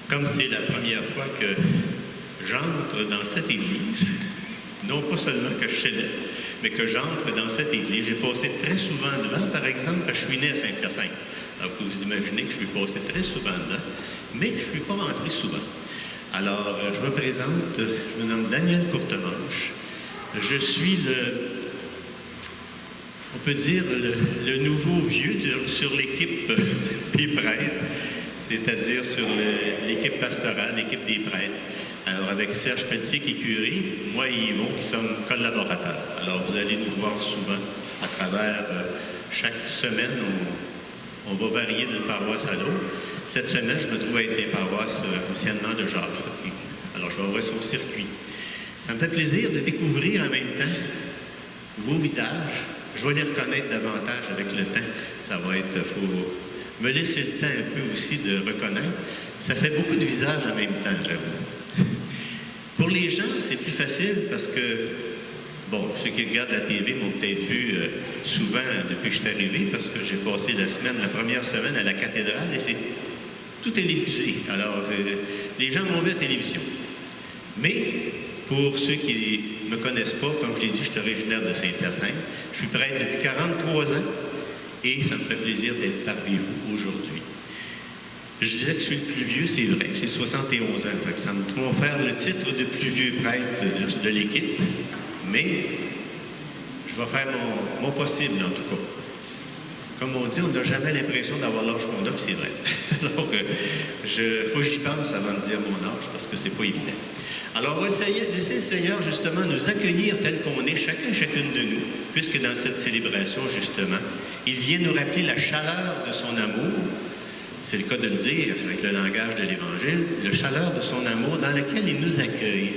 Comme c'est la première fois que j'entre dans cette église, non pas seulement que je célèbre, mais que j'entre dans cette église. J'ai passé très souvent devant, par exemple, parce que je suis né à Saint-Hyacinthe. Alors, vous imaginez que je suis passé très souvent devant, mais je ne suis pas rentré souvent. Alors, je me présente, je me nomme Daniel Courtemanche. Je suis on peut dire, le nouveau vieux sur l'équipe des prêtres, c'est-à-dire sur l'équipe pastorale, l'équipe des prêtres. Alors, avec Serge Pelletier qui est curé, moi et Yvon qui sommes collaborateurs. Alors, vous allez nous voir souvent à travers chaque semaine, on va varier d'une paroisse à l'autre. Cette semaine, je me trouve à être des paroisses anciennement de Jacques. Alors, je vais voir son circuit. Ça me fait plaisir de découvrir en même temps vos visages. Je vais les reconnaître davantage avec le temps. Ça va être... faut me laisser le temps un peu aussi de reconnaître. Ça fait beaucoup de visages en même temps, j'avoue. Pour les gens, c'est plus facile parce que, bon, ceux qui regardent la TV m'ont peut-être vu souvent depuis que je suis arrivé parce que j'ai passé la première semaine à la cathédrale et c'est tout télévisé. Alors, les gens m'ont vu à la télévision. Mais, pour ceux qui ne me connaissent pas, comme je l'ai dit, je suis originaire de Saint-Hyacinthe. Je suis prêtre depuis 43 ans et ça me fait plaisir d'être parmi vous aujourd'hui. Je disais que je suis le plus vieux, c'est vrai, j'ai 71 ans. Fait que ça me confère le titre de plus vieux prêtre de l'équipe, mais je vais faire mon possible en tout cas. Comme on dit, on n'a jamais l'impression d'avoir l'âge qu'on a, puis c'est vrai. Alors, faut que j'y pense avant de dire mon âge, parce que c'est pas évident. Alors, on va laisser le Seigneur, justement, nous accueillir tel qu'on est, chacun et chacune de nous, puisque dans cette célébration, justement, il vient nous rappeler la chaleur de son amour, c'est le cas de le dire avec le langage de l'Évangile, la chaleur de son amour dans laquelle il nous accueille,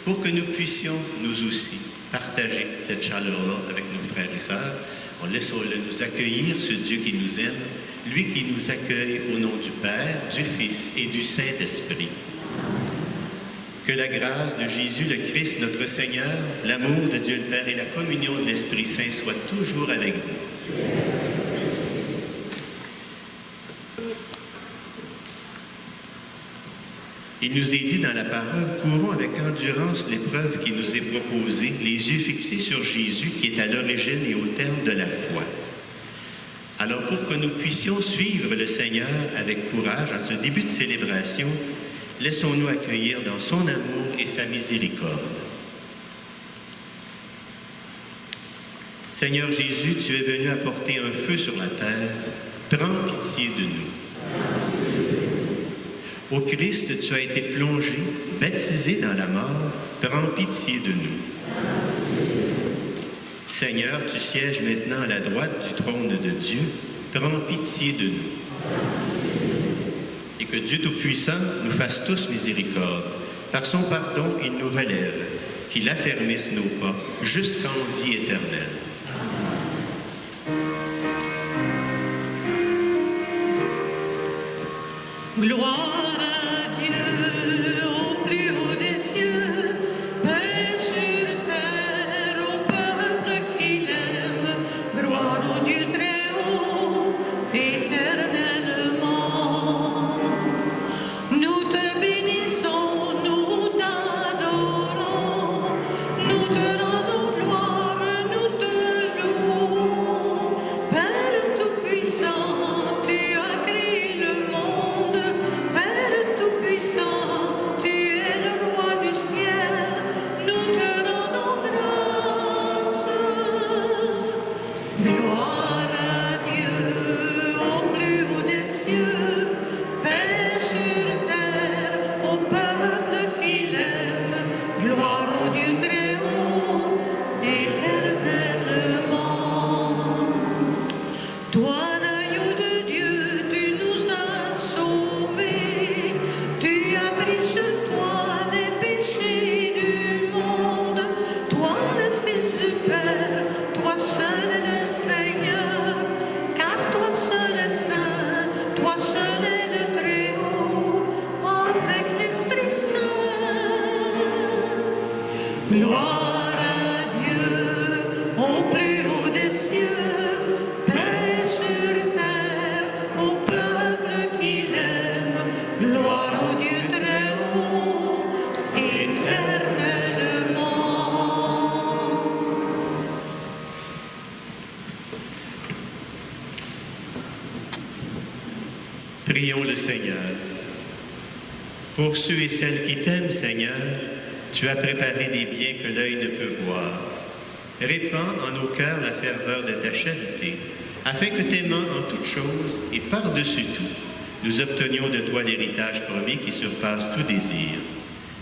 pour que nous puissions, nous aussi, partager cette chaleur-là avec nos frères et sœurs. On laisse-le nous accueillir, ce Dieu qui nous aime, lui qui nous accueille au nom du Père, du Fils et du Saint-Esprit. Que la grâce de Jésus le Christ, notre Seigneur, l'amour de Dieu le Père et la communion de l'Esprit Saint soient toujours avec vous. Il nous est dit dans la parole, courons avec endurance l'épreuve qui nous est proposée, les yeux fixés sur Jésus qui est à l'origine et au terme de la foi. Alors pour que nous puissions suivre le Seigneur avec courage en ce début de célébration, laissons-nous accueillir dans son amour et sa miséricorde. Seigneur Jésus, tu es venu apporter un feu sur la terre. Prends pitié de nous. Ô Christ, tu as été plongé, baptisé dans la mort. Prends pitié de nous. Seigneur, tu sièges maintenant à la droite du trône de Dieu. Prends pitié de nous. et que Dieu Tout-Puissant nous fasse tous miséricorde. Par son pardon, il nous relève, qu'il affermisse nos pas jusqu'en vie éternelle. Gloire à Dieu au plus haut des cieux, paix sur terre au peuple qu'il aime, gloire au Dieu très haut, éternellement. Nous te bénissons, nous t'adorons, nous te rendons gloire, nous te louons. Père Tout-Puissant, tu as créé le monde. Père Tout-Puissant, tu es le roi du ciel, nous te rendons grâce. Gloire à Dieu au plus haut des cieux, paix sur terre au peuple qu'il aime, gloire au Dieu très haut, éternellement. Toi, l'agneau de Dieu, tu nous as sauvés, tu as pris sur toi les péchés du monde. Toi, le Fils du Père, toi seul est le Seigneur, car toi seul est saint, toi seul est le Très-Haut, avec l'Esprit Saint. Gloire à Dieu au plus haut des cieux, paix sur terre au peuple qu'il aime, gloire au Dieu très haut, éternellement. Prions le Seigneur. Pour ceux et celles qui t'aiment, Seigneur, tu as préparé des biens que l'œil ne peut voir. Répands en nos cœurs la ferveur de ta charité, afin que t'aimant en toutes choses et par-dessus tout, nous obtenions de toi l'héritage promis qui surpasse tout désir.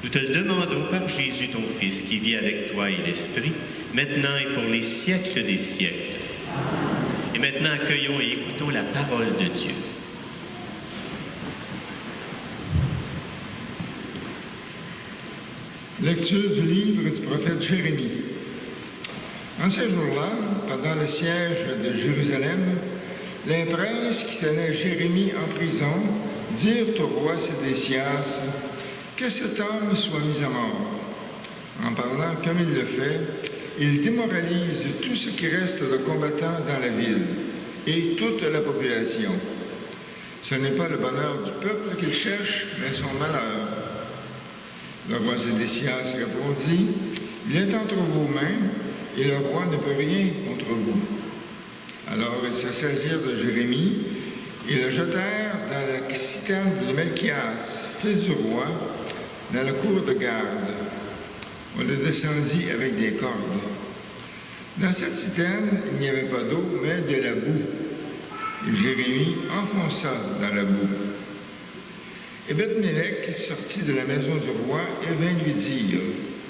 Nous te le demandons par Jésus, ton Fils, qui vit avec toi et l'Esprit, maintenant et pour les siècles des siècles. Et maintenant, accueillons et écoutons la parole de Dieu. Lecture du livre du prophète Jérémie. En ces jours-là, pendant le siège de Jérusalem, les princes qui tenaient Jérémie en prison dirent au roi Sédécias que cet homme soit mis à mort. En parlant comme il le fait, il démoralise tout ce qui reste de combattants dans la ville et toute la population. Ce n'est pas le bonheur du peuple qu'il cherche, mais son malheur. Le roi Sédécias répondit, « Il est entre vos mains, et le roi ne peut rien contre vous. » Alors ils se saisirent de Jérémie et le jetèrent dans la citerne de Melchias, fils du roi, dans la cour de garde. On le descendit avec des cordes. Dans cette citerne, il n'y avait pas d'eau, mais de la boue. Et Jérémie enfonça dans la boue. Ebed-Mélec sortit de la maison du roi et vint lui dire,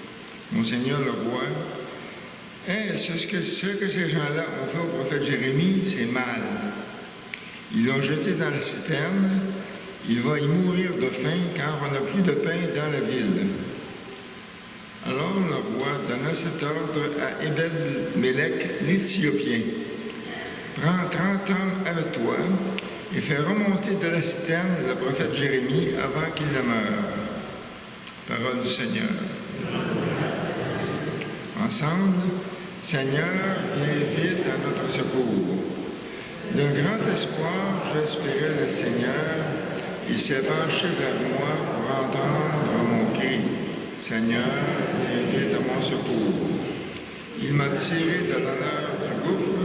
« Mon Seigneur le roi, ce que ces gens-là ont fait au prophète Jérémie, c'est mal. Ils l'ont jeté dans la citerne, il va y mourir de faim car on n'a plus de pain dans la ville. » Alors le roi donna cet ordre à Ebed-Mélec, l'Éthiopien. « Prends 30 hommes avec toi et fais remonter de la citerne le prophète Jérémie avant qu'il ne meure. » Parole du Seigneur. Ensemble, Seigneur, viens vite à notre secours. D'un grand espoir, j'espérais le Seigneur. Il s'est penché vers moi pour entendre mon cri. Seigneur, viens vite à mon secours. Il m'a tiré de l'honneur du gouffre,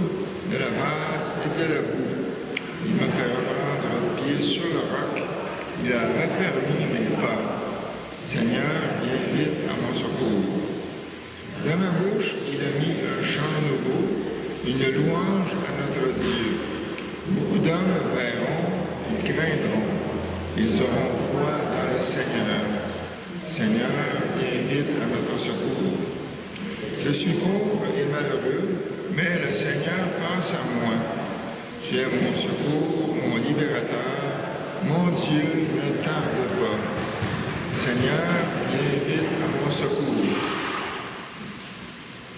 de la vase et de la boue. Il m'a fait reprendre pied sur le roc. Il a raffermi mes pas. Seigneur, viens vite à mon secours. Dans ma bouche, il a mis un chant nouveau, une louange à notre Dieu. Beaucoup d'hommes verront, ils craindront. Ils auront foi dans le Seigneur. Seigneur, viens vite à notre secours. Je suis pauvre et malheureux, mais le Seigneur pense à moi. Tu es mon secours, mon libérateur, mon Dieu, ne tarde pas. Seigneur, viens vite à mon secours.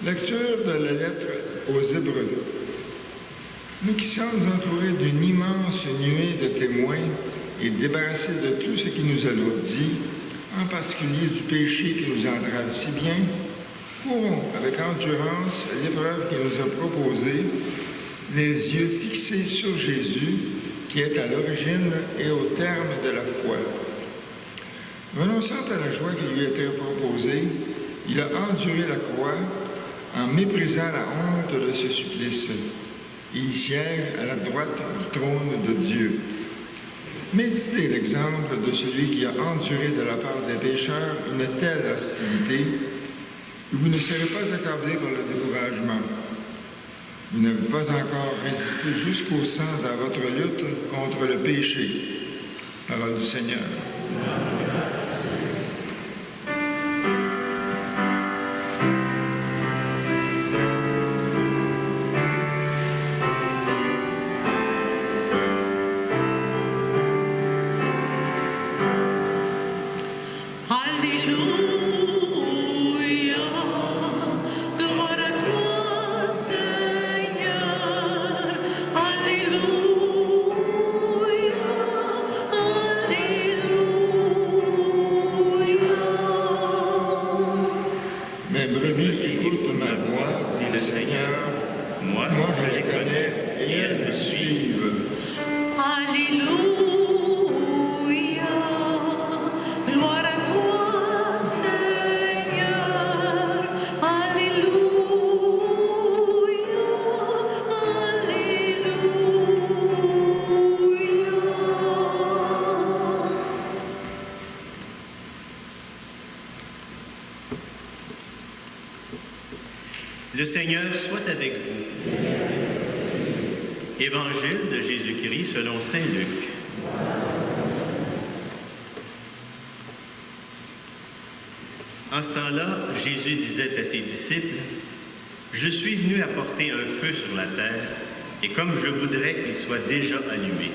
Lecture de la lettre aux Hébreux. Nous qui sommes entourés d'une immense nuée de témoins et débarrassés de tout ce qui nous alourdit, en particulier du péché qui nous entrave si bien, courons avec endurance l'épreuve qui nous a proposée, les yeux fixés sur Jésus, qui est à l'origine et au terme de la foi. Renonçant à la joie qui lui était proposée, il a enduré la croix en méprisant la honte de ce supplice. Et il siège à la droite du trône de Dieu. Méditez l'exemple de celui qui a enduré de la part des pécheurs une telle hostilité, et vous ne serez pas accablés par le découragement. Vous n'avez pas encore résisté jusqu'au sang dans votre lutte contre le péché. Parole du Seigneur. Le Seigneur soit avec vous. Évangile de Jésus-Christ selon saint Luc. En ce temps-là, Jésus disait à ses disciples, « Je suis venu apporter un feu sur la terre, et comme je voudrais qu'il soit déjà allumé.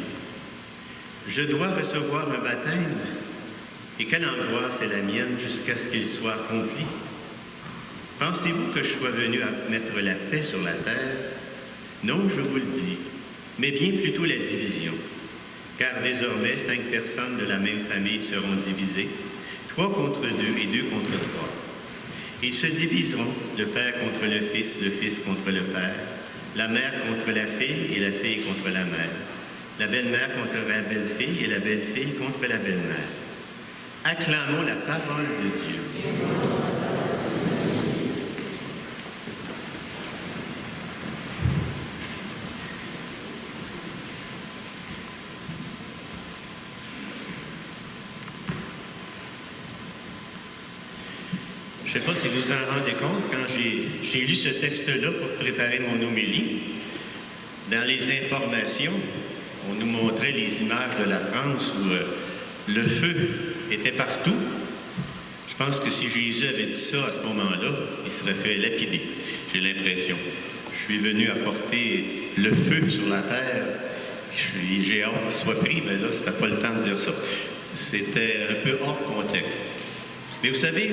Je dois recevoir un baptême, et quelle angoisse est la mienne jusqu'à ce qu'il soit accompli. Pensez-vous que je sois venu à mettre la paix sur la terre? Non, je vous le dis, mais bien plutôt la division. Car désormais, 5 personnes de la même famille seront divisées, 3 contre 2 et 2 contre 3. Ils se diviseront, le père contre le fils contre le père, la mère contre la fille et la fille contre la mère, la belle-mère contre la belle-fille et la belle-fille contre la belle-mère. Acclamons la parole de Dieu. Je ne sais pas si vous en rendez compte, quand j'ai lu ce texte-là pour préparer mon homélie, dans les informations, on nous montrait les images de la France où le feu était partout. Je pense que si Jésus avait dit ça à ce moment-là, il serait fait lapider, j'ai l'impression. Je suis venu apporter le feu sur la terre. J'ai hâte qu'il soit pris, mais là, c'était pas le temps de dire ça. C'était un peu hors contexte. Mais vous savez,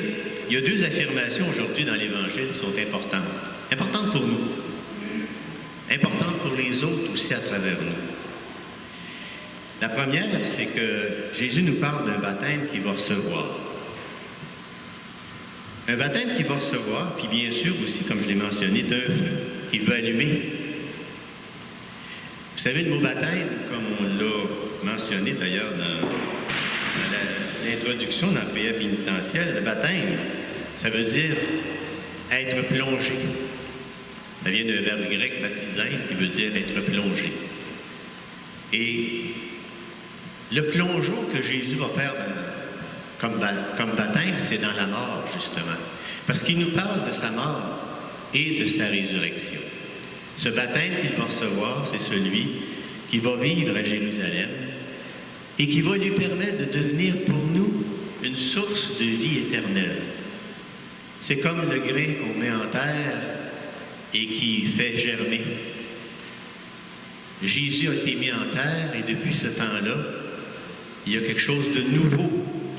il y a 2 affirmations aujourd'hui dans l'Évangile qui sont importantes. Importantes pour nous. Importantes pour les autres aussi à travers nous. La première, c'est que Jésus nous parle d'un baptême qu'il va recevoir. Un baptême qu'il va recevoir, puis bien sûr aussi, comme je l'ai mentionné, d'un feu qu'il veut allumer. Vous savez, le mot baptême, comme on l'a mentionné d'ailleurs dans l'introduction dans la prière pénitentielle, le baptême, ça veut dire être plongé. Ça vient d'un verbe grec baptisé qui veut dire être plongé. Et le plongeon que Jésus va faire comme baptême, c'est dans la mort, justement. Parce qu'il nous parle de sa mort et de sa résurrection. Ce baptême qu'il va recevoir, c'est celui qui va vivre à Jérusalem et qui va lui permettre de devenir pour nous une source de vie éternelle. C'est comme le grain qu'on met en terre et qui fait germer. Jésus a été mis en terre et depuis ce temps-là, il y a quelque chose de nouveau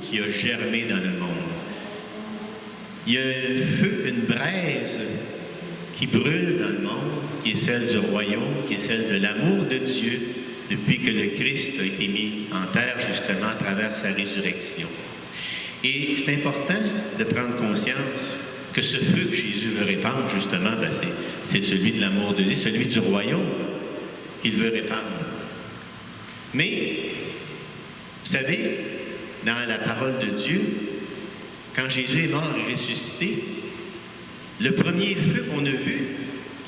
qui a germé dans le monde. Il y a un feu, une braise qui brûle dans le monde, qui est celle du royaume, qui est celle de l'amour de Dieu depuis que le Christ a été mis en terre justement à travers sa résurrection. Et c'est important de prendre conscience que ce feu que Jésus veut répandre justement, c'est celui de l'amour de Dieu, celui du royaume qu'il veut répandre. Mais, vous savez, dans la parole de Dieu, quand Jésus est mort et ressuscité, le premier feu qu'on a vu,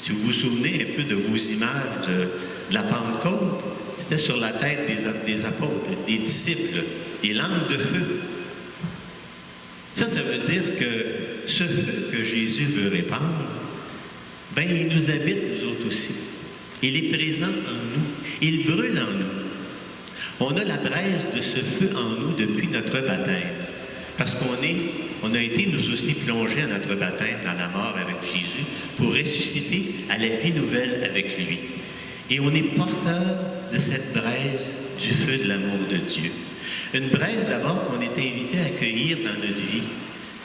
si vous vous souvenez un peu de vos images de la Pentecôte, c'était sur la tête des apôtres, des disciples, des lampes de feu. Ça veut dire que ce feu que Jésus veut répandre, ben il nous habite, nous autres aussi. Il est présent en nous. Il brûle en nous. On a la braise de ce feu en nous depuis notre baptême. Parce on a été nous aussi plongés à notre baptême dans la mort avec Jésus pour ressusciter à la vie nouvelle avec lui. Et on est porteur de cette braise du feu de l'amour de Dieu. Une braise d'abord qu'on est invité à accueillir dans notre vie,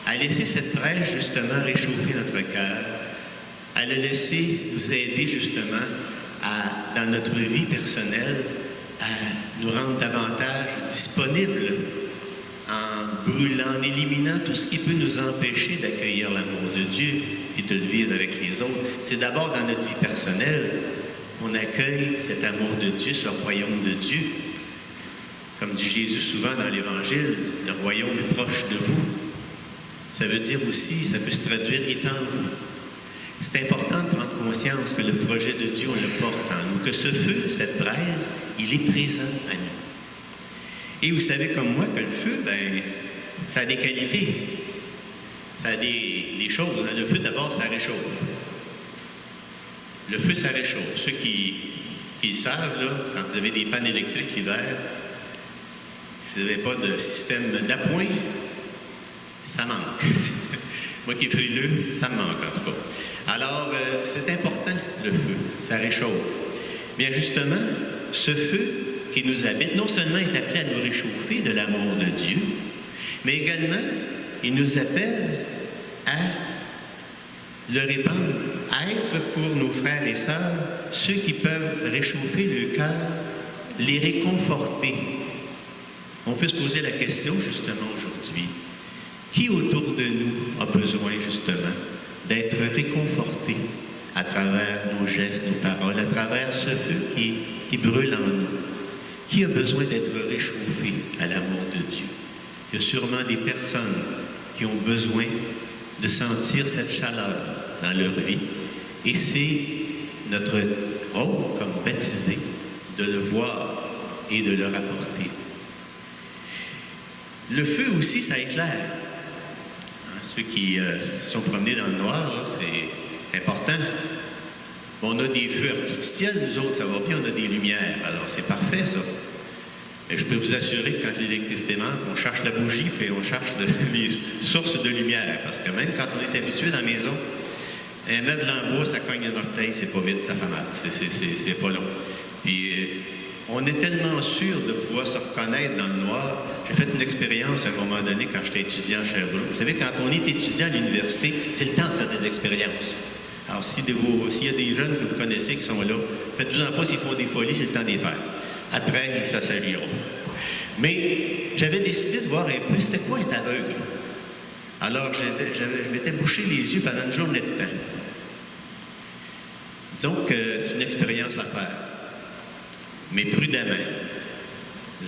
à laisser cette braise justement réchauffer notre cœur, à la laisser nous aider justement dans notre vie personnelle, à nous rendre davantage disponibles en brûlant, en éliminant tout ce qui peut nous empêcher d'accueillir l'amour de Dieu et de le vivre avec les autres. C'est d'abord dans notre vie personnelle qu'on accueille cet amour de Dieu, ce royaume de Dieu. Comme dit Jésus souvent dans l'Évangile, le royaume est proche de vous. Ça veut dire aussi, ça peut se traduire « est en vous ». C'est important de prendre conscience que le projet de Dieu, on le porte en nous, que ce feu, cette braise, il est présent à nous. Et vous savez comme moi que le feu, ça a des qualités. Ça a des choses. Le feu, d'abord, ça réchauffe. Le feu, ça réchauffe. Ceux qui le savent, là, quand vous avez des pannes électriques l'hiver, si vous n'avez pas de système d'appoint, ça manque. Moi qui est frileux, ça me manque en tout cas. Alors, c'est important, le feu. Ça réchauffe. Bien justement, ce feu qui nous habite, non seulement est appelé à nous réchauffer de l'amour de Dieu, mais également, il nous appelle à le répandre, à être pour nos frères et sœurs ceux qui peuvent réchauffer le cœur, les réconforter. On peut se poser la question justement aujourd'hui, qui autour de nous a besoin justement d'être réconforté à travers nos gestes, nos paroles, à travers ce feu qui brûle en nous? Qui a besoin d'être réchauffé à l'amour de Dieu? Il y a sûrement des personnes qui ont besoin de sentir cette chaleur dans leur vie. Et c'est notre rôle comme baptisés de le voir et de le rapporter. Le feu aussi, ça éclaire. Ceux qui sont promenés dans le noir, là, c'est important. Bon, on a des feux artificiels, nous autres, ça va bien, on a des lumières. Alors, c'est parfait, ça. Et je peux vous assurer que quand l'électricité manque, on cherche la bougie, puis on cherche les sources de lumière. Parce que même quand on est habitué dans la maison, un meuble en bois, ça cogne un orteil, c'est pas vite, ça fait mal. C'est pas long. Puis, on est tellement sûr de pouvoir se reconnaître dans le noir. J'ai fait une expérience à un moment donné quand j'étais étudiant à Sherbrooke. Vous savez, quand on est étudiant à l'université, c'est le temps de faire des expériences. Alors, s'il y a des jeunes que vous connaissez qui sont là, faites-vous-en pas s'ils font des folies, c'est le temps de les faire. Après, ils s'assagiront. Mais j'avais décidé de voir un peu, c'était quoi être aveugle? Alors, je m'étais bouché les yeux pendant une journée de temps. Disons que c'est une expérience à faire. Mais prudemment.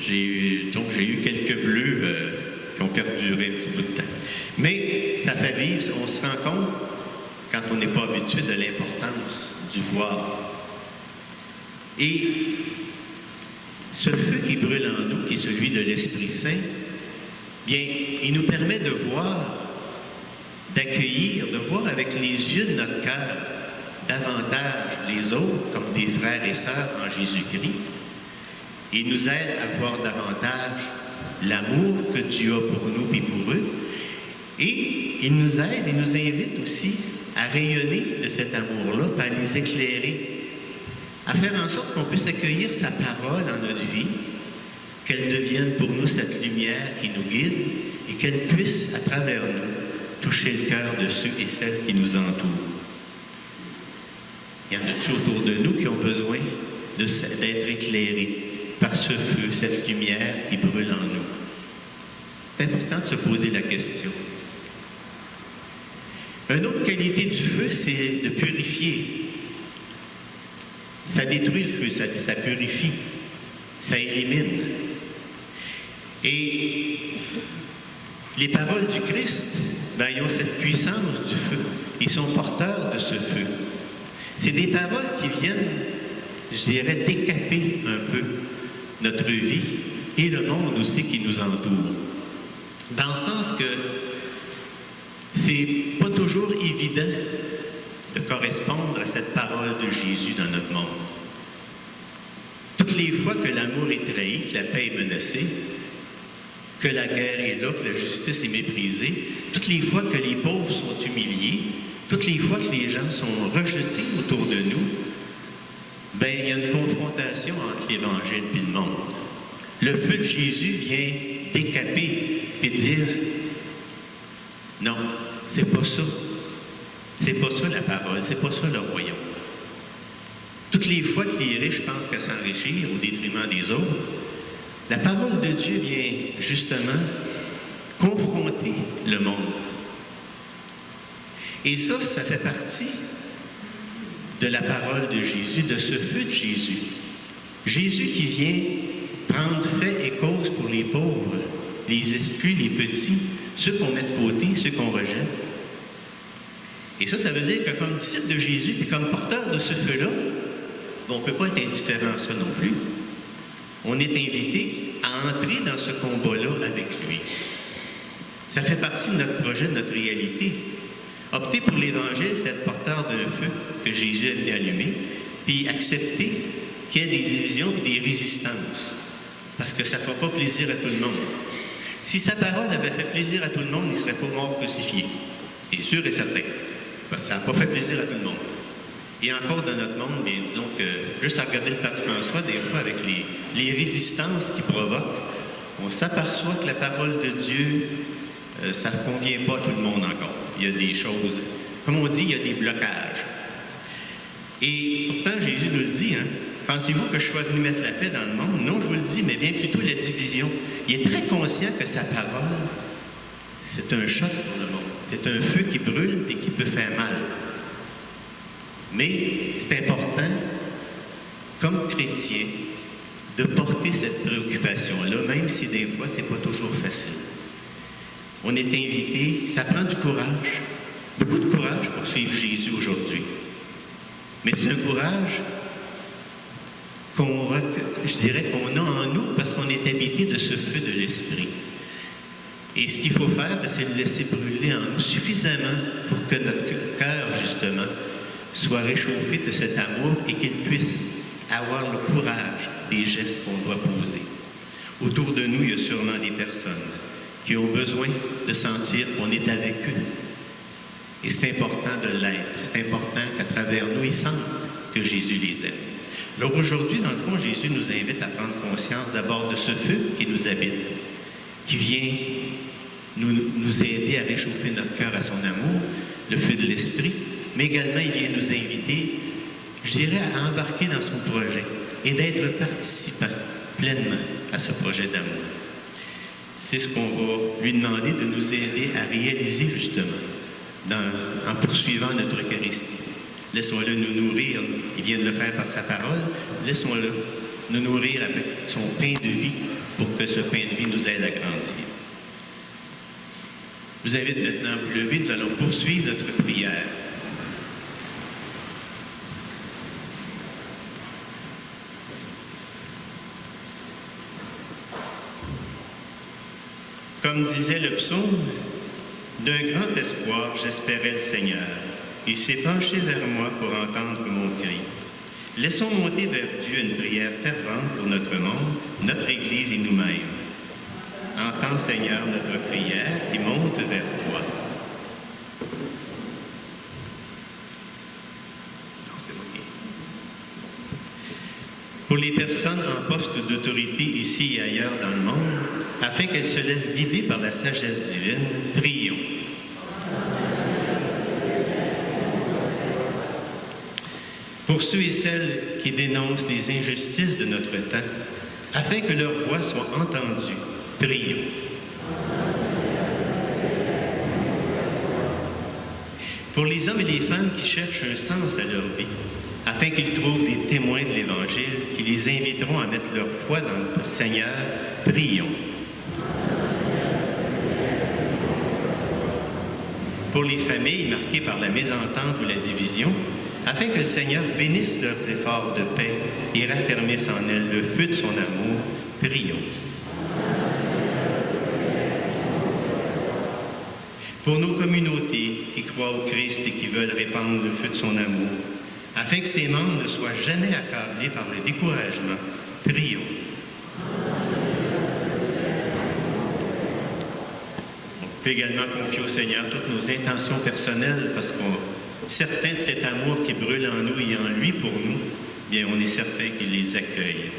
J'ai eu quelques bleus qui ont perduré un petit bout de temps. Mais ça fait vivre, on se rend compte, quand on n'est pas habitué, de l'importance du voir. Et ce feu qui brûle en nous, qui est celui de l'Esprit Saint, bien, il nous permet de voir, d'accueillir, de voir avec les yeux de notre cœur davantage les autres comme des frères et sœurs en Jésus-Christ. Il nous aide à voir davantage l'amour que Dieu a pour nous et pour eux. Et il nous aide, il nous invite aussi à rayonner de cet amour-là, à les éclairer, à faire en sorte qu'on puisse accueillir sa parole dans notre vie, qu'elle devienne pour nous cette lumière qui nous guide et qu'elle puisse, à travers nous, toucher le cœur de ceux et celles qui nous entourent. Il y en a-t-il autour de nous qui ont besoin d'être éclairés par ce feu, cette lumière qui brûle en nous? C'est important de se poser la question. Une autre qualité du feu, c'est de purifier. Ça détruit le feu, ça purifie, ça élimine. Et les paroles du Christ, ils ont cette puissance du feu. Ils sont porteurs de ce feu. C'est des paroles qui viennent, je dirais, décaper un peu notre vie et le monde aussi qui nous entoure. Dans le sens que c'est pas toujours évident de correspondre à cette parole de Jésus dans notre monde. Toutes les fois que l'amour est trahi, que la paix est menacée, que la guerre est là, que la justice est méprisée, toutes les fois que les pauvres sont humiliés, toutes les fois que les gens sont rejetés autour de nous, il y a une confrontation entre l'Évangile et le monde. Le feu de Jésus vient décaper et dire « Non, c'est pas ça. C'est pas ça la parole, c'est pas ça le royaume. » Toutes les fois que les riches pensent qu'à s'enrichir au détriment des autres, la parole de Dieu vient justement confronter le monde. Et ça fait partie de la parole de Jésus, de ce feu de Jésus. Jésus qui vient prendre fait et cause pour les pauvres, les exclus, les petits, ceux qu'on met de côté, ceux qu'on rejette. Et ça veut dire que comme disciple de Jésus et comme porteur de ce feu-là, on ne peut pas être indifférent à ça non plus. On est invité à entrer dans ce combat-là avec lui. Ça fait partie de notre projet, de notre réalité. Opter pour l'Évangile, c'est être porteur d'un feu que Jésus est venu allumer, puis accepter qu'il y ait des divisions et des résistances. Parce que ça ne fera pas plaisir à tout le monde. Si sa parole avait fait plaisir à tout le monde, il ne serait pas mort crucifié. C'est sûr et certain. Parce que ça n'a pas fait plaisir à tout le monde. Et encore dans notre monde, disons que, juste à regarder le pape François, des fois, avec les résistances qu'il provoque, on s'aperçoit que la parole de Dieu, ça ne convient pas à tout le monde encore. Il y a des choses, comme on dit, il y a des blocages. Et pourtant, Jésus nous le dit, pensez-vous que je sois venu mettre la paix dans le monde? Non, je vous le dis, mais bien plutôt la division. Il est très conscient que sa parole, c'est un choc pour le monde. C'est un feu qui brûle et qui peut faire mal. Mais c'est important, comme chrétien, de porter cette préoccupation-là, même si des fois, ce n'est pas toujours facile. On est invité, ça prend du courage, beaucoup de courage pour suivre Jésus aujourd'hui. Mais c'est un courage je dirais qu'on a en nous parce qu'on est habité de ce feu de l'Esprit. Et ce qu'il faut faire, c'est le laisser brûler en nous suffisamment pour que notre cœur, justement, soit réchauffé de cet amour et qu'il puisse avoir le courage des gestes qu'on doit poser. Autour de nous, il y a sûrement des personnes qui ont besoin de sentir qu'on est avec eux. Et c'est important de l'être. C'est important qu'à travers nous, ils sentent que Jésus les aime. Alors aujourd'hui, dans le fond, Jésus nous invite à prendre conscience d'abord de ce feu qui nous habite, qui vient nous aider à réchauffer notre cœur à son amour, le feu de l'Esprit, mais également il vient nous inviter, je dirais, à embarquer dans son projet et d'être participant pleinement à ce projet d'amour. C'est ce qu'on va lui demander de nous aider à réaliser justement en poursuivant notre Eucharistie. Laissons-le nous nourrir, il vient de le faire par sa parole, laissons-le nous nourrir avec son pain de vie pour que ce pain de vie nous aide à grandir. Je vous invite maintenant à vous lever, nous allons poursuivre notre prière. Comme disait le psaume, d'un grand espoir, j'espérais le Seigneur. Il s'est penché vers moi pour entendre mon cri. Laissons monter vers Dieu une prière fervente pour notre monde, notre Église et nous-mêmes. Entends, Seigneur, notre prière qui monte vers toi. Pour les les personnes en poste d'autorité ici et ailleurs dans le monde, afin qu'elles se laissent guider par la sagesse divine, prions. Pour ceux et celles qui dénoncent les injustices de notre temps, afin que leur voix soit entendue, prions. Pour les hommes et les femmes qui cherchent un sens à leur vie, afin qu'ils trouvent des témoins de l'Évangile qui les inviteront à mettre leur foi dans notre Seigneur, prions. Pour les familles marquées par la mésentente ou la division, afin que le Seigneur bénisse leurs efforts de paix et raffermisse en elles le feu de son amour, prions. Pour nos communautés qui croient au Christ et qui veulent répandre le feu de son amour, afin que ses membres ne soient jamais accablés par le découragement, prions. On peut également confier au Seigneur toutes nos intentions personnelles, parce qu'on certains de cet amour qui brûle en nous et en lui pour nous, bien on est certain qu'il les accueille.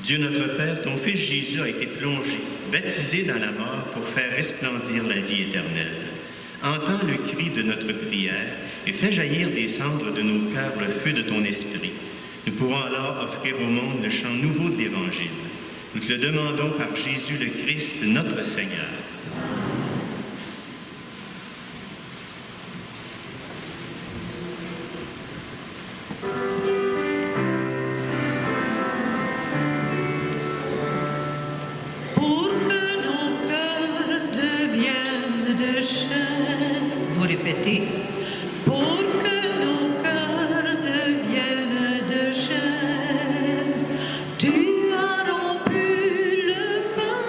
Dieu notre Père, ton Fils Jésus a été plongé, baptisé dans la mort pour faire resplendir la vie éternelle. Entends le cri de notre prière et fais jaillir des cendres de nos cœurs le feu de ton esprit. Nous pourrons alors offrir au monde le chant nouveau de l'Évangile. Nous te le demandons par Jésus le Christ, notre Seigneur. Pour que nos cœurs deviennent de chair, vous répétez, pour que nos cœurs deviennent de chair, tu as rompu le pain,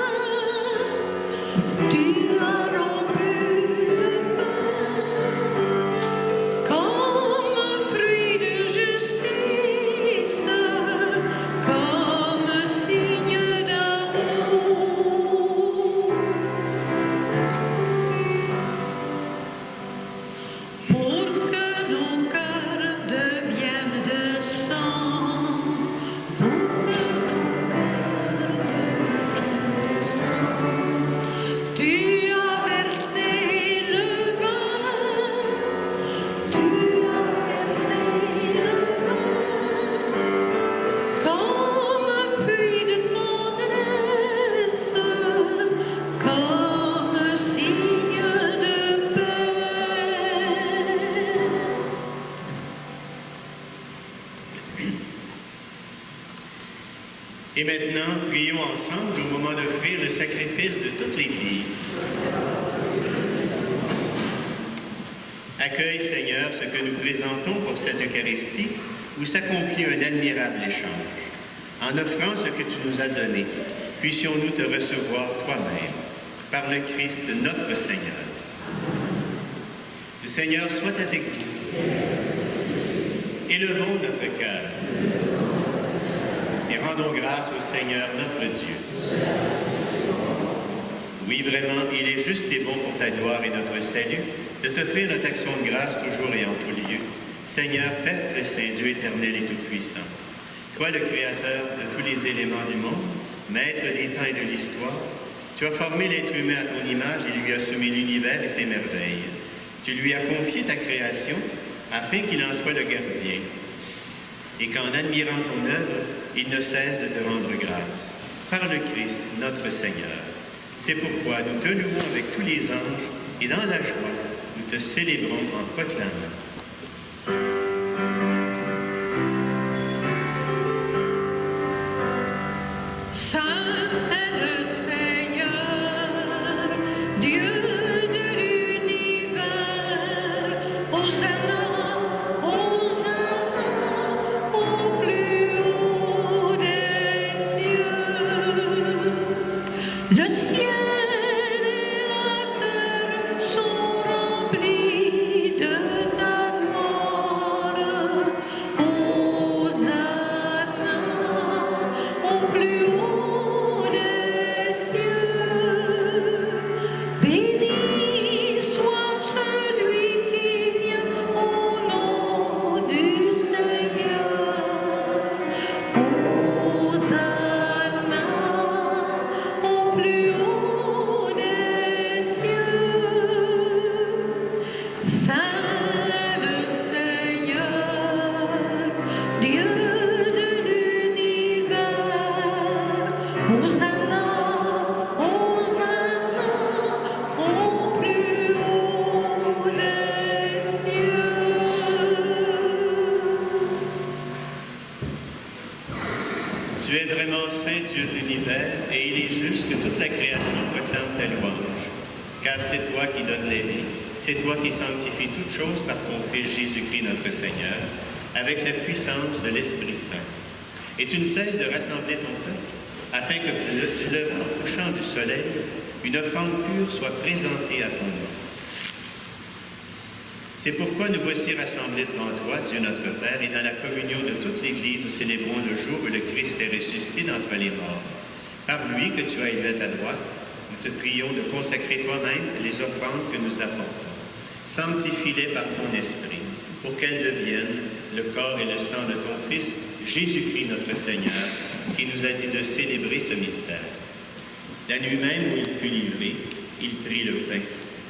tu as rompu le pain, comme fruit de justice, comme signe d'amour. Pour que nos cœurs deviennent de sang, pour que nos cœurs deviennent de sang, tu as versé le vin, tu as versé le vin, comme puits de tendresse, comme signe de paix. Et maintenant, prions ensemble au moment d'offrir le sacrifice de toute l'Église. Accueille, Seigneur, ce que nous présentons pour cette Eucharistie, où s'accomplit un admirable échange. En offrant ce que tu nous as donné, puissions-nous te recevoir toi-même, par le Christ notre Seigneur. Le Seigneur soit avec vous. Élevons notre cœur. Et rendons grâce au Seigneur notre Dieu. Oui, vraiment, il est juste et bon pour ta gloire et notre salut de t'offrir notre action de grâce toujours et en tout lieu. Seigneur, Père très saint, Dieu éternel et tout-puissant, toi le Créateur de tous les éléments du monde, Maître des temps et de l'histoire, tu as formé l'être humain à ton image et lui as soumis l'univers et ses merveilles. Tu lui as confié ta création afin qu'il en soit le gardien. Et qu'en admirant ton œuvre, il ne cesse de te rendre grâce. Par le Christ, notre Seigneur. C'est pourquoi nous te louons avec tous les anges et dans la joie, nous te célébrons en proclamant. Saint est le Seigneur, Dieu de l'univers. Hosanna, Hosanna, au plus haut des cieux. Le ciel et la terre sont remplis de ta gloire. Hosanna, au plus haut des cieux. Béni soit celui qui vient au nom du Seigneur. Hosanna, Hosanna, au plus haut des cieux. Tu es vraiment saint, Dieu de l'univers, et il est juste que toute la création proclame ta louange. Car c'est toi qui donnes la vie, c'est toi qui sanctifies toutes choses par ton Fils Jésus-Christ notre Seigneur, avec la puissance de l'Esprit Saint. Et tu ne cesses de rassembler ton peuple, afin que du levant au couchant du soleil, une offrande pure soit présentée à ton nom. C'est pourquoi nous voici rassemblés devant toi, Dieu notre Père, et dans la communion de toute l'Église, nous célébrons le jour où le Christ est ressuscité d'entre les morts. Par lui que tu as élevé à ta droite, nous te prions de consacrer toi-même les offrandes que nous apportons. Sanctifie-les par ton Esprit, pour qu'elles deviennent le corps et le sang de ton Fils, Jésus-Christ notre Seigneur, qui nous a dit de célébrer ce mystère. La nuit même où il fut livré, il prit le pain.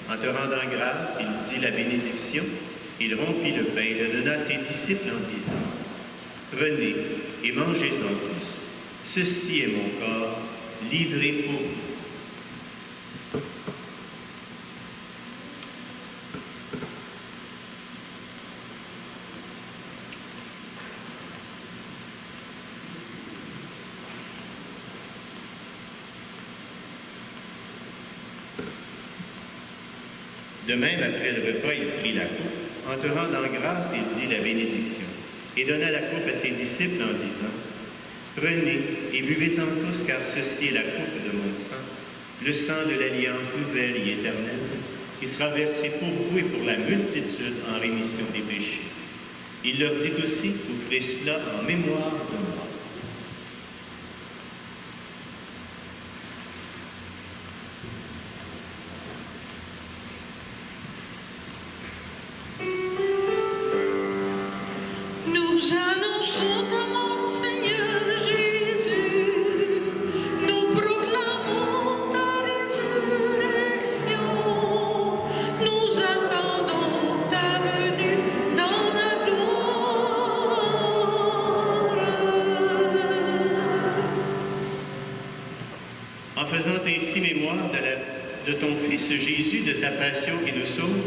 En te rendant grâce, il dit la bénédiction, il rompit le pain et le donna à ses disciples en disant, « Prenez et mangez-en tous. Ceci est mon corps, livré pour vous. » De même, après le repas, il prit la coupe. En te rendant grâce, il dit la bénédiction et donna la coupe à ses disciples en disant, « Prenez et buvez-en tous, car ceci est la coupe de mon sang, le sang de l'alliance nouvelle et éternelle, qui sera versé pour vous et pour la multitude en rémission des péchés. » Il leur dit aussi, « Vous ferez cela en mémoire de moi. » Nous annonçons ta mort, Seigneur Jésus. Nous proclamons ta résurrection. Nous attendons ta venue dans la gloire. En faisant ainsi mémoire de ton Fils Jésus, de sa passion qui nous sauve,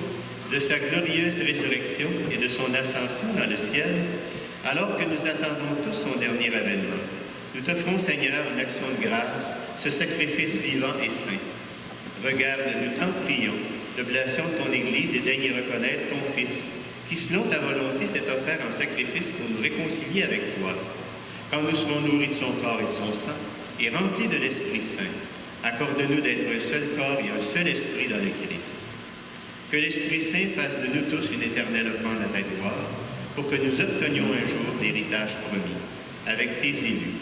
de sa glorieuse résurrection et de son ascension dans le ciel, alors que nous attendons tous son dernier avènement, nous t'offrons, Seigneur, en action de grâce, ce sacrifice vivant et saint. Regarde-nous, t'en prions, l'oblation de ton Église et daigne reconnaître ton Fils, qui, selon ta volonté, s'est offert en sacrifice pour nous réconcilier avec toi. Quand nous serons nourris de son corps et de son sang, et remplis de l'Esprit Saint, accorde-nous d'être un seul corps et un seul esprit dans le Christ. Que l'Esprit Saint fasse de nous tous une éternelle offrande à ta gloire, pour que nous obtenions un jour l'héritage promis, avec tes élus.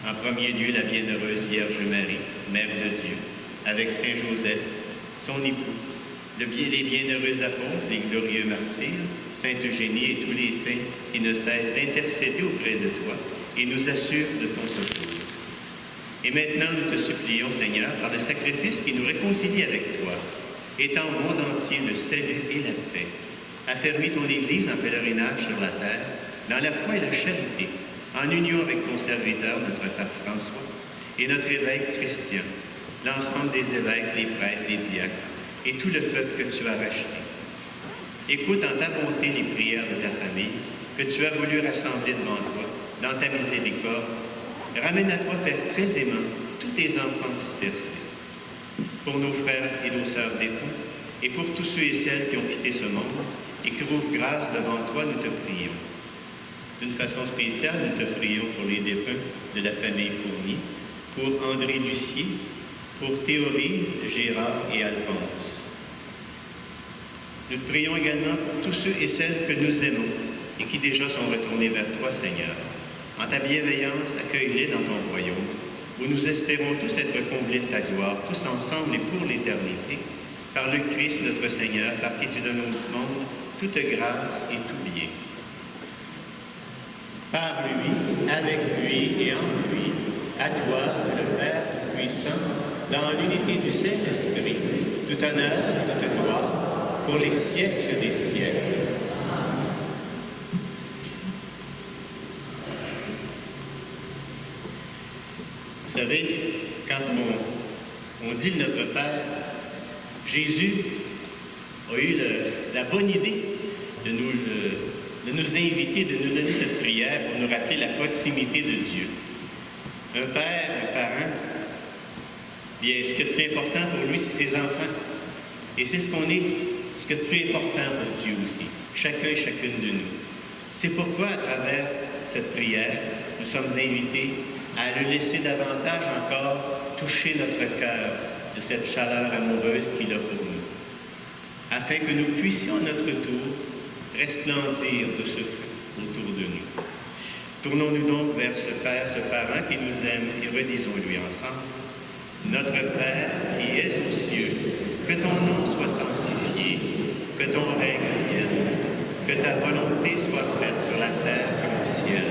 En premier lieu, la bienheureuse Vierge Marie, Mère de Dieu, avec Saint Joseph, son époux, les bienheureux apôtres, les glorieux martyrs, Sainte Eugénie et tous les saints qui ne cessent d'intercéder auprès de toi et nous assurent de ton secours. Et maintenant, nous te supplions, Seigneur, par le sacrifice qui nous réconcilie avec toi, étends au monde entier le salut et la paix. Affermis ton Église en pèlerinage sur la terre, dans la foi et la charité, en union avec ton serviteur, notre Pape François, et notre évêque Christian, l'ensemble des évêques, les prêtres, les diacres, et tout le peuple que tu as racheté. Écoute en ta bonté les prières de ta famille, que tu as voulu rassembler devant toi, dans ta miséricorde. Ramène à toi, Père très aimant, tous tes enfants dispersés. Pour nos frères et nos sœurs défunts, et pour tous ceux et celles qui ont quitté ce monde, et qui trouvent grâce devant toi, nous te prions. D'une façon spéciale, nous te prions pour les défunts de la famille Fournier, pour André Lucier, pour Théorise, Gérard et Alphonse. Nous te prions également pour tous ceux et celles que nous aimons et qui déjà sont retournés vers toi, Seigneur. En ta bienveillance, accueille-les dans ton royaume, où nous espérons tous être comblés de ta gloire, tous ensemble et pour l'éternité, par le Christ notre Seigneur, par qui tu donnes au monde toute grâce et tout bien. Par lui, avec lui et en lui, à toi, Dieu le Père puissant, dans l'unité du Saint-Esprit, tout honneur et toute gloire, pour les siècles des siècles. Vous savez, quand on dit le Notre Père, Jésus a eu la bonne idée de nous inviter, de nous donner cette prière pour nous rappeler la proximité de Dieu. Un père, un parent, bien, ce qui est le plus important pour lui, c'est ses enfants. Et c'est ce qui est le plus important pour Dieu aussi, chacun et chacune de nous. C'est pourquoi, à travers cette prière, nous sommes invités à le laisser davantage encore toucher notre cœur de cette chaleur amoureuse qu'il a pour nous, afin que nous puissions à notre tour resplendir de ce feu autour de nous. Tournons-nous donc vers ce Père, ce parent qui nous aime et redisons-lui ensemble. Notre Père qui es aux cieux, que ton nom soit sanctifié, que ton règne vienne, que ta volonté soit faite sur la terre comme au ciel.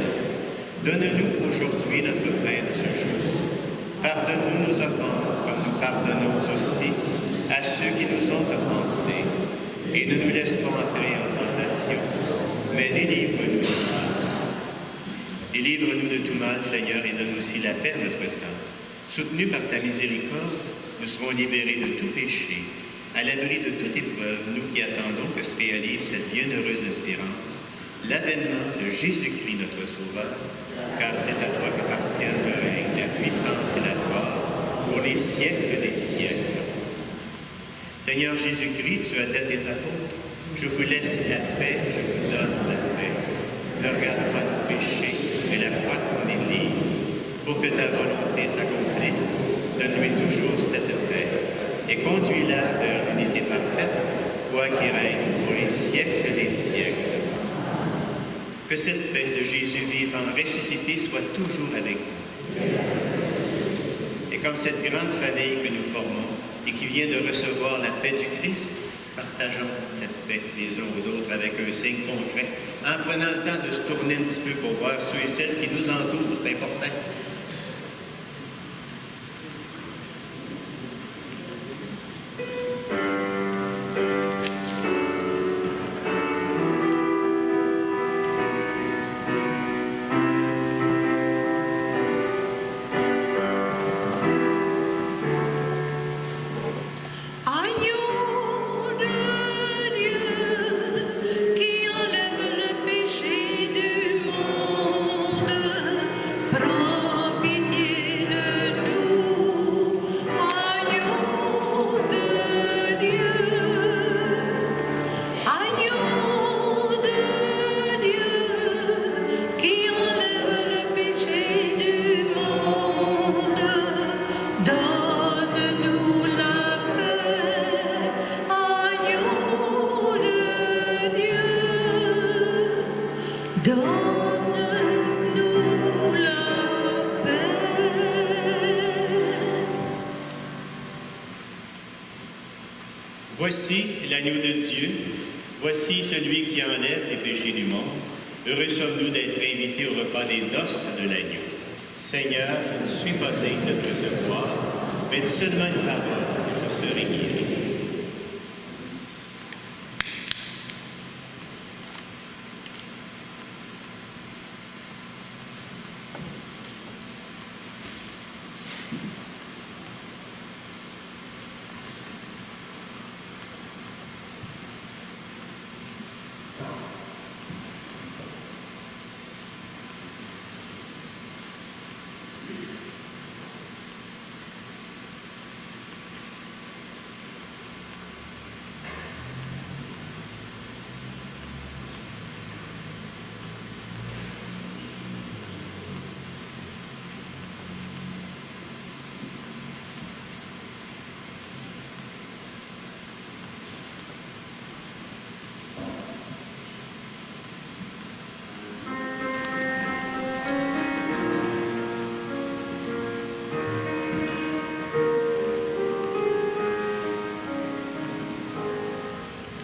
Donne-nous aujourd'hui notre pain de ce jour. Pardonne-nous nos offenses comme nous pardonnons aussi à ceux qui nous ont offensés. Et ne nous laisse pas entrer en tentation, mais délivre-nous du mal. Délivre-nous de tout mal, Seigneur, et donne aussi la paix à notre temps. Soutenus par ta miséricorde, nous serons libérés de tout péché, à l'abri de toute épreuve, nous qui attendons que se réalise cette bienheureuse espérance, l'avènement de Jésus-Christ, notre Sauveur, car c'est à toi qu'appartiennent le règne, la puissance et la gloire, pour les siècles des siècles. Seigneur Jésus-Christ, tu as dit à tes apôtres, je vous laisse la paix, je vous donne la paix. Ne regarde pas nos péchés, mais la foi de ton Église, pour que ta volonté s'accomplisse. Donne-lui toujours cette paix et conduis-la vers l'unité parfaite, toi qui règnes pour les siècles des siècles. Que cette paix de Jésus vivant, ressuscité, soit toujours avec vous. Et comme cette grande famille que nous formons et qui vient de recevoir la paix du Christ, partageons cette paix les uns aux autres avec un signe concret, en prenant le temps de se tourner un petit peu pour voir ceux et celles qui nous entourent, c'est important. Voici l'agneau de Dieu, voici celui qui enlève les péchés du monde. Heureux sommes-nous d'être invités au repas des noces de l'agneau. Seigneur, je ne suis pas digne de te recevoir, mais dis seulement une parole et je serai guéri.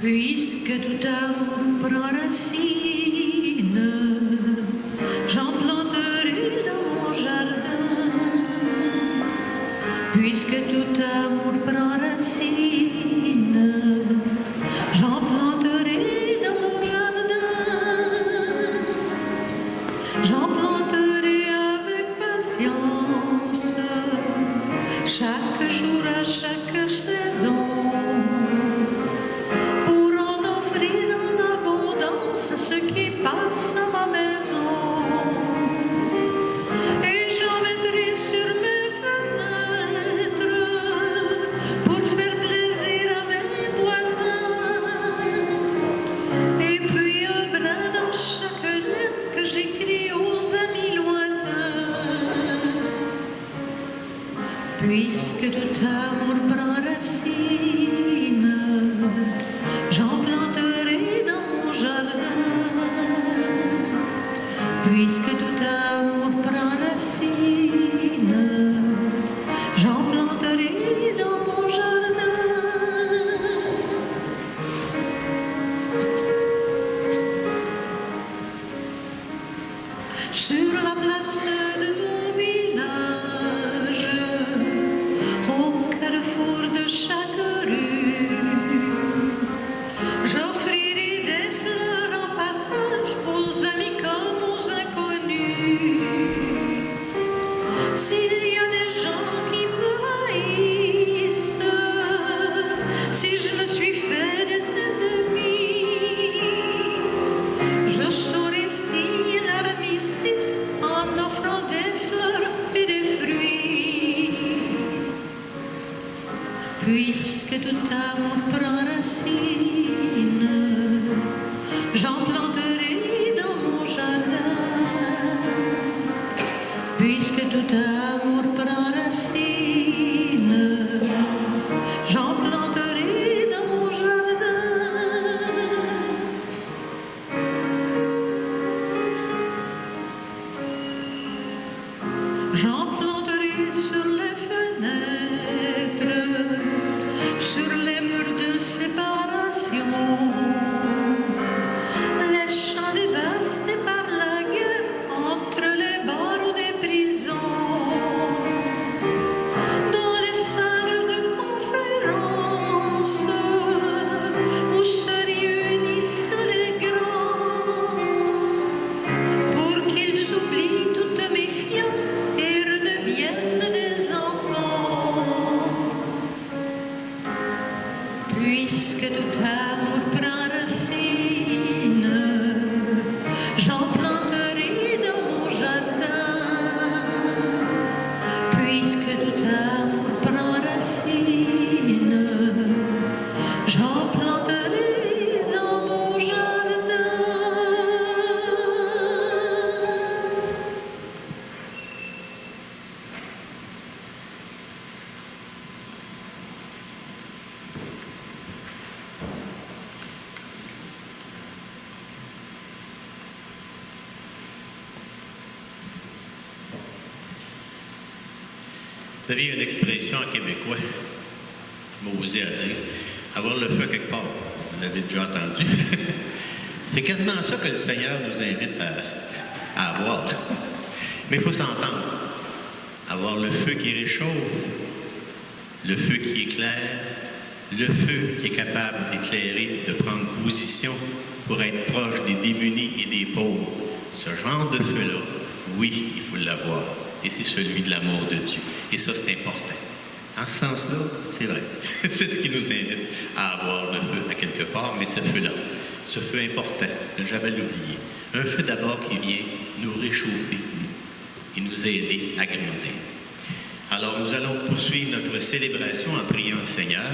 Puisque tout amour prend racine, j'en planterai dans mon jardin. Puisque tout amour prend racine, j'en planterai dans mon jardin. J'en planterai avec patience à chaque saison pour en offrir en abondance à ceux qui passent à ma maison. Et j'en mettrai sur mes fenêtres pour faire plaisir à mes voisins. Et puis un brin dans chaque lettre que j'écris aux amis lointains. Puisque tout amour prend racine, j'en planterai dans mon jardin. Puisque tout amour prend racine, j'en planterai dans mon jardin. Sur la place de mon village, au carrefour de chaque rue, j'offrirai des fleurs en partage aux amis comme aux inconnus. S'il y a des gens qui me haïssent, si je me suis fait des ennemis, je saurai signer l'armistice en offrant des fleurs et des fruits. Puisque tout amour prend racine, j'en planterai dans mon jardin. Puisque tout amour prend racine, j'en planterai dans mon jardin. J'en planterai sur les fenêtres, sur les murs de séparation, les champs dévastés par la guerre entre les barreaux des prisons, dans les salles de conférence où se réunissent les grands, pour qu'ils oublient toute méfiance et redeviennent des enfants. Puisque tout amour prend racine, j'en planterai dans mon jardin. Puisque tout amour prend racine, j'en planterai dans mon jardin. Vous savez, il y a une expression en québécois, je m'osais à dire, avoir le feu quelque part. Vous l'avez déjà entendu. C'est quasiment ça que le Seigneur nous invite à avoir. Mais il faut s'entendre. Avoir le feu qui réchauffe, le feu qui éclaire, le feu qui est capable d'éclairer, de prendre position pour être proche des démunis et des pauvres. Ce genre de feu-là, oui, il faut l'avoir. Et c'est celui de l'amour de Dieu. Et ça, c'est important. En ce sens-là, c'est vrai. C'est ce qui nous invite à avoir le feu à quelque part, mais ce feu-là, ce feu important, ne jamais l'oublier. Un feu d'abord qui vient nous réchauffer et nous aider à grandir. Alors, nous allons poursuivre notre célébration en priant le Seigneur.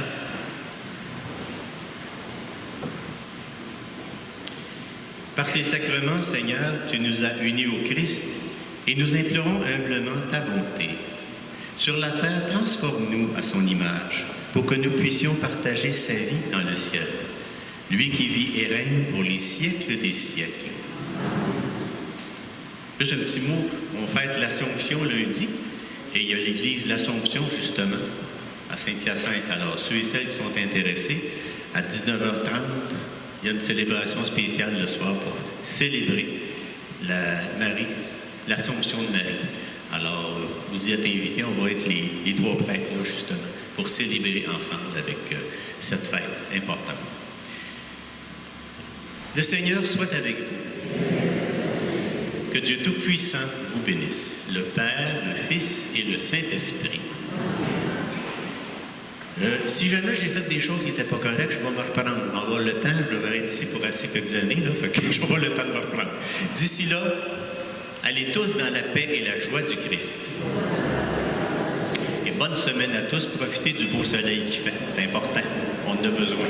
Par ces sacrements, Seigneur, tu nous as unis au Christ et nous implorons humblement ta bonté. Sur la terre, transforme-nous à son image pour que nous puissions partager sa vie dans le ciel. Lui qui vit et règne pour les siècles des siècles. Juste un petit mot, on fête l'Assomption lundi et il y a l'église l'Assomption justement à Saint-Hyacinthe. Alors ceux et celles qui sont intéressés, à 19h30, il y a une célébration spéciale le soir pour célébrer l'Assomption de Marie. Alors, vous y êtes invités, on va être les trois prêtres, là, justement, pour célébrer ensemble avec cette fête importante. Le Seigneur soit avec vous. Que Dieu Tout-Puissant vous bénisse, le Père, le Fils et le Saint-Esprit. Si jamais j'ai fait des choses qui n'étaient pas correctes, je vais me reprendre. On va avoir le temps, je devrais être ici pour assez quelques années, là, fait que je vais avoir le temps de me reprendre. D'ici là, allez tous dans la paix et la joie du Christ. Et bonne semaine à tous. Profitez du beau soleil qui fait. C'est important. On en a besoin.